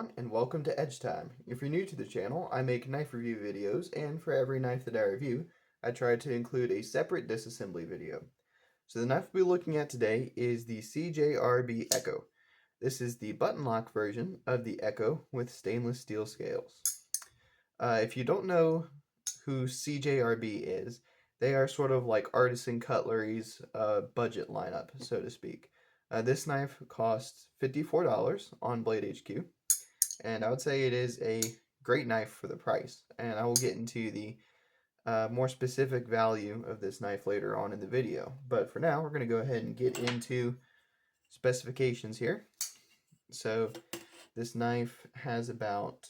everyone, and welcome to Edge Time. If you're new to the channel, I make knife review videos, and for every knife that I review, I try to include a separate disassembly video. So the knife we'll be looking at today is the CJRB Ekko. This is the button lock version of the Ekko with stainless steel scales. If you don't know who CJRB is, they are sort of like Artisan Cutlery's budget lineup, so to speak. This knife costs $54 on Blade HQ, and I would say it is a great knife for the price. And I will get into the more specific value of this knife later on in the video. But for now, we're going to go ahead and get into specifications here. So this knife has about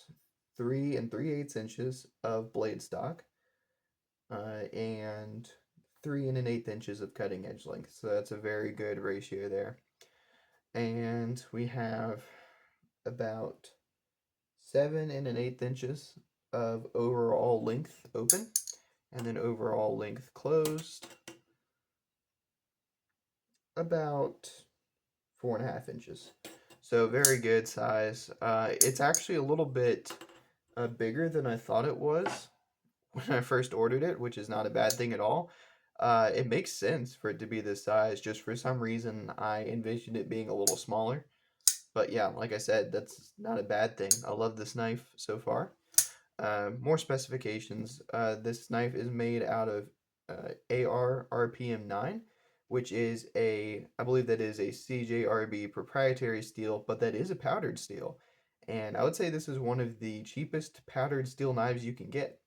3 3/8 inches of blade stock and 3 1/8 inches of cutting edge length. So that's a very good ratio there. And we have about 7 1/8 inches of overall length open, and then overall length closed about 4.5 inches. So very good size. It's actually a little bit bigger than I thought it was when I first ordered it, which is not a bad thing at all. It makes sense for it to be this size. Just for some reason, I envisioned it being a little smaller. But yeah, like I said, that's not a bad thing. I love this knife so far. More specifications. This knife is made out of AR RPM 9, which is I believe that is a CJRB proprietary steel, but that is a powdered steel. And I would say this is one of the cheapest powdered steel knives you can get.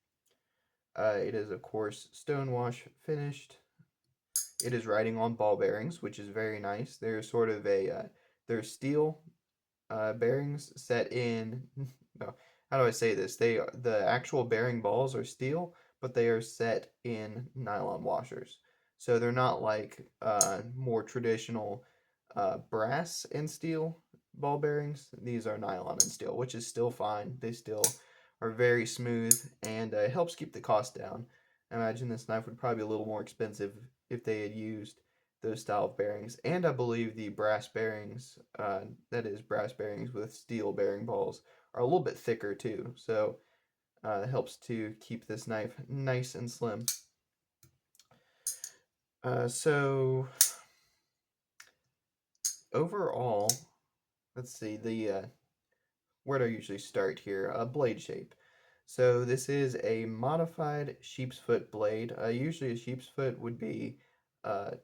It is, of course, stonewash finished. It is riding on ball bearings, which is very nice. They're sort of they're steel bearings set in, no, how do I say this? The actual bearing balls are steel, but they are set in nylon washers. So they're not like more traditional brass and steel ball bearings. These are nylon and steel, which is still fine. They still are very smooth, and it helps keep the cost down. I imagine this knife would probably be a little more expensive if they had used those style of bearings. And I believe the brass bearings, that is brass bearings with steel bearing balls, are a little bit thicker too. So it helps to keep this knife nice and slim. So overall, let's see, where do I usually start here? Blade shape. So this is a modified sheep's foot blade. Usually a sheep's foot would be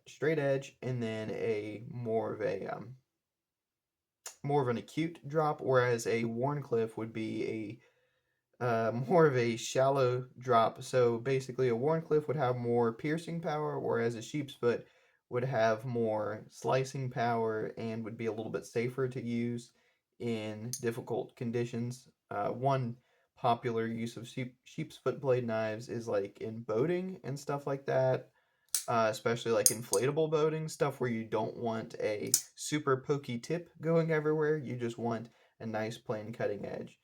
straight edge, and then a more of an acute drop, whereas a Warncliffe would be a more of a shallow drop. So basically, a Warncliffe would have more piercing power, whereas a sheep's foot would have more slicing power and would be a little bit safer to use in difficult conditions. One popular use of sheep's foot blade knives is like in boating and stuff like that, especially like inflatable boating, stuff where you don't want a super pokey tip going everywhere. You just want a nice plain cutting edge.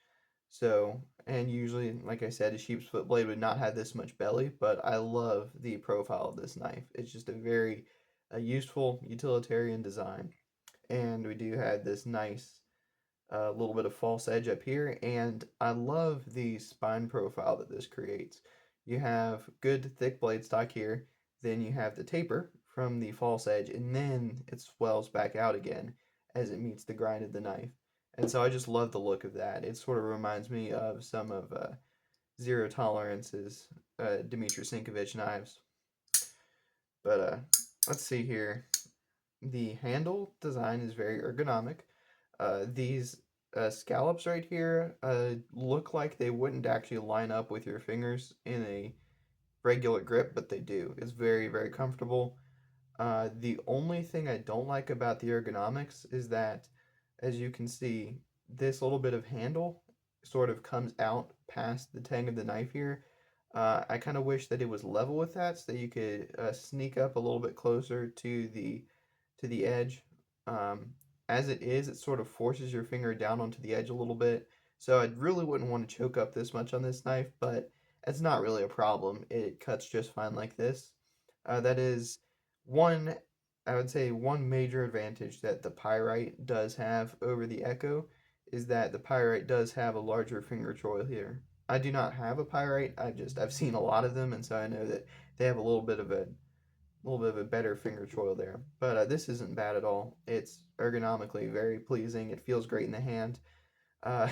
So, and usually, like I said, a sheep's foot blade would not have this much belly, but I love the profile of this knife. It's just a very useful utilitarian design. And we do have this nice little bit of false edge up here, and I love the spine profile that this creates. You have good thick blade stock here, then you have the taper from the false edge, and then it swells back out again as it meets the grind of the knife. And so I just love the look of that. It sort of reminds me of some of Zero Tolerance's Dmitry Sinkovich knives. But let's see here. The handle design is very ergonomic. These scallops right here look like they wouldn't actually line up with your fingers in a regular grip, but they do. It's very, very comfortable. The only thing I don't like about the ergonomics is that, as you can see, this little bit of handle sort of comes out past the tang of the knife here. I kind of wish that it was level with that so that you could sneak up a little bit closer to the edge. Um, as it is, it sort of forces your finger down onto the edge a little bit. So I really wouldn't want to choke up this much on this knife, but it's not really a problem. It cuts just fine like this. That is one, I would say, one major advantage that the Pyrite does have over the Ekko is that the pyrite does have a larger finger choil here. I do not have a pyrite. I've seen a lot of them, and so I know that they have a little bit of a better finger choil there. But this isn't bad at all. It's ergonomically very pleasing. It feels great in the hand. Uh,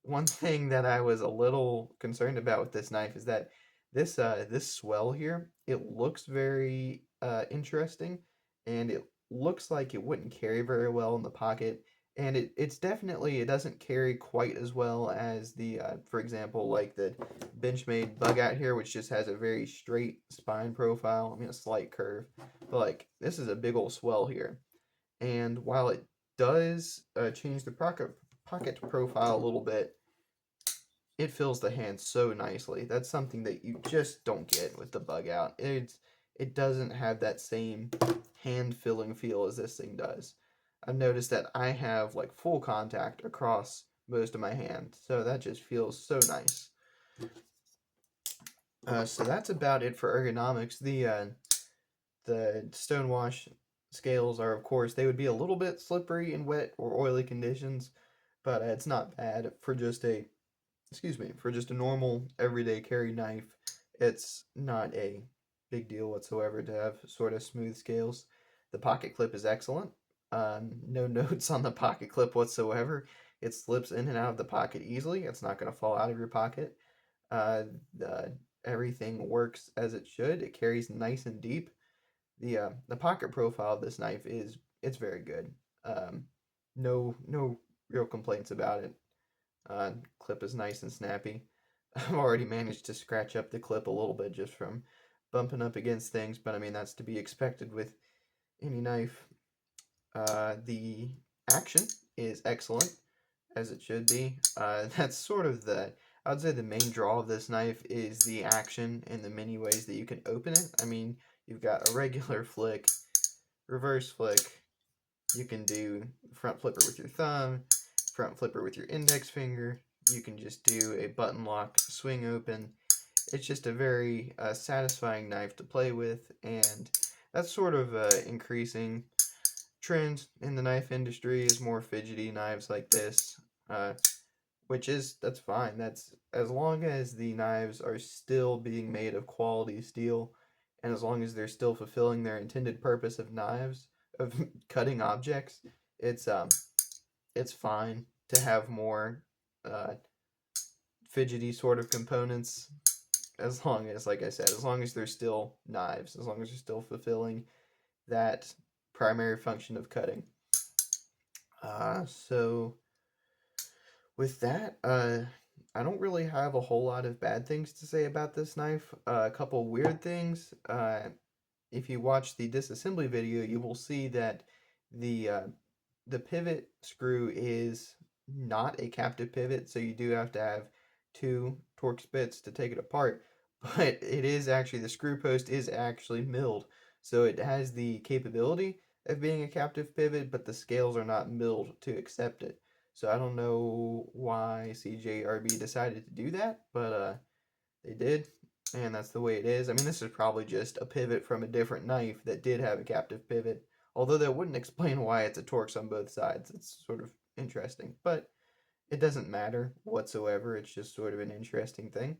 one thing that I was a little concerned about with this knife is that this swell here, it looks very interesting, and it looks like it wouldn't carry very well in the pocket. And it's definitely, it doesn't carry quite as well as the for example, like the Benchmade bug out here, which just has a very straight spine profile. I mean, a slight curve, but like this is a big old swell here. And while it does change the pocket profile a little bit, it fills the hand so nicely. That's something that you just don't get with the bug out. It doesn't have that same hand filling feel as this thing does. I've noticed that I have like full contact across most of my hand, so that just feels so nice. So that's about it for ergonomics. The stonewash scales are, of course, they would be a little bit slippery in wet or oily conditions, but it's not bad for just a for just a normal everyday carry knife. It's not a big deal whatsoever to have sort of smooth scales. The pocket clip is excellent. No notes on the pocket clip whatsoever. It slips in and out of the pocket easily. It's not going to fall out of your pocket. Uh, the, everything works as it should. It carries nice and deep. The pocket profile of this knife it's very good. Um, no real complaints about it. Clip is nice and snappy. I've already managed to scratch up the clip a little bit just from bumping up against things, but I mean, that's to be expected with any knife. The action is excellent, as it should be. That's sort of I would say the main draw of this knife is the action and the many ways that you can open it. I mean, you've got a regular flick, reverse flick, you can do front flipper with your thumb, front flipper with your index finger. You can just do a button lock swing open. It's just a very satisfying knife to play with, and that's sort of increasing trend in the knife industry is more fidgety knives like this, uh, that's fine. That's as long as the knives are still being made of quality steel, and as long as they're still fulfilling their intended purpose of knives, of cutting objects, it's um it's fine to have more uh, fidgety sort of components, as long as, like I said, as long as they're still knives, as long as they're still fulfilling that primary function of cutting. So with that, I don't really have a whole lot of bad things to say about this knife. A couple weird things. If you watch the disassembly video, you will see that the uh, the pivot screw is not a captive pivot, so you do have to have two Torx bits to take it apart. But it is actually, the screw post is actually milled, so it has the capability of being a captive pivot, but the scales are not milled to accept it. So I don't know why CJRB decided to do that, but they did, and that's the way it is. I mean, this is probably just a pivot from a different knife that did have a captive pivot, although that wouldn't explain why it's a Torx on both sides. It's sort of interesting, but it doesn't matter whatsoever. It's just sort of an interesting thing.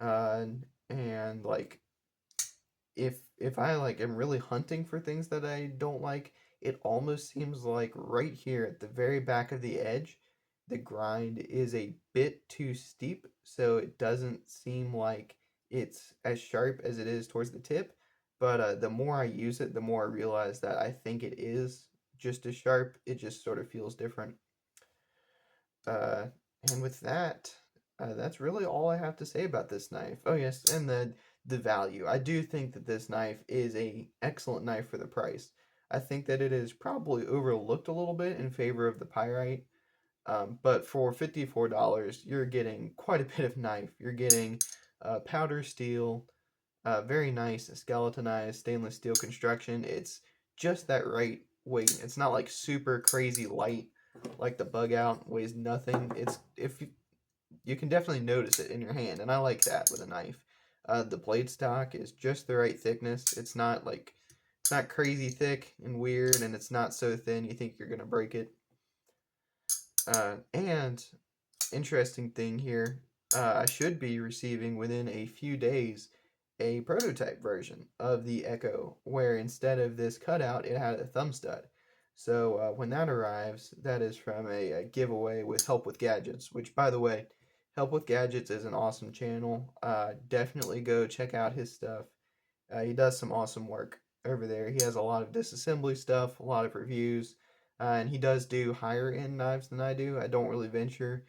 Uh, and like, if I like am really hunting for things that I don't like, it almost seems like right here at the very back of the edge, the grind is a bit too steep, so it doesn't seem like it's as sharp as it is towards the tip. But the more I use it, the more I realize that I think it is just as sharp. It just sort of feels different. Uh, and with that, that's really all I have to say about this knife. Oh yes, and the value. I do think that this knife is a excellent knife for the price. I think that it is probably overlooked a little bit in favor of the pyrite. But for $54, you're getting quite a bit of knife. You're getting powder steel, very nice skeletonized stainless steel construction. It's just that right weight. It's not like super crazy light, like the bug out weighs nothing. It's if you can definitely notice it in your hand, and I like that with a knife. The blade stock is just the right thickness. It's not crazy thick and weird, and it's not so thin you think you're gonna break it. And interesting thing here, I should be receiving within a few days a prototype version of the Ekko where instead of this cutout, it had a thumb stud. So when that arrives, that is from a giveaway with Help with Gadgets, which, by the way, Help with Gadgets is an awesome channel. Definitely go check out his stuff. He does some awesome work over there. He has a lot of disassembly stuff, a lot of reviews, and he does do higher end knives than I do. I don't really venture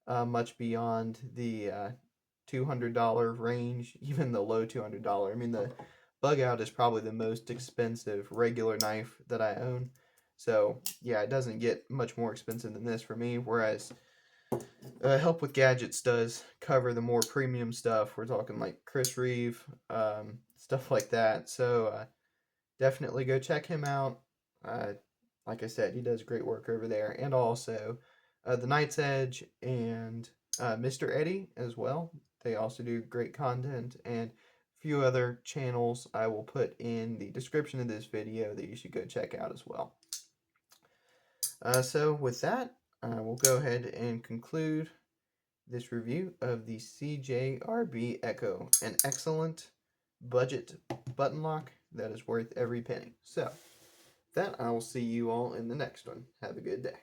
much beyond the $200 range, even the low $200. I mean, the Bug Out is probably the most expensive regular knife that I own. So, yeah, it doesn't get much more expensive than this for me, whereas Help with Gadgets does cover the more premium stuff. We're talking like Chris Reeve, stuff like that. So definitely go check him out. Uh, like I said, he does great work over there. And also the Night's Edge and Mr. Eddie as well. They also do great content, and a few other channels I will put in the description of this video that you should go check out as well. So with that, we'll go ahead and conclude this review of the CJRB Ekko, an excellent budget button lock that is worth every penny. So, with that, I will see you all in the next one. Have a good day.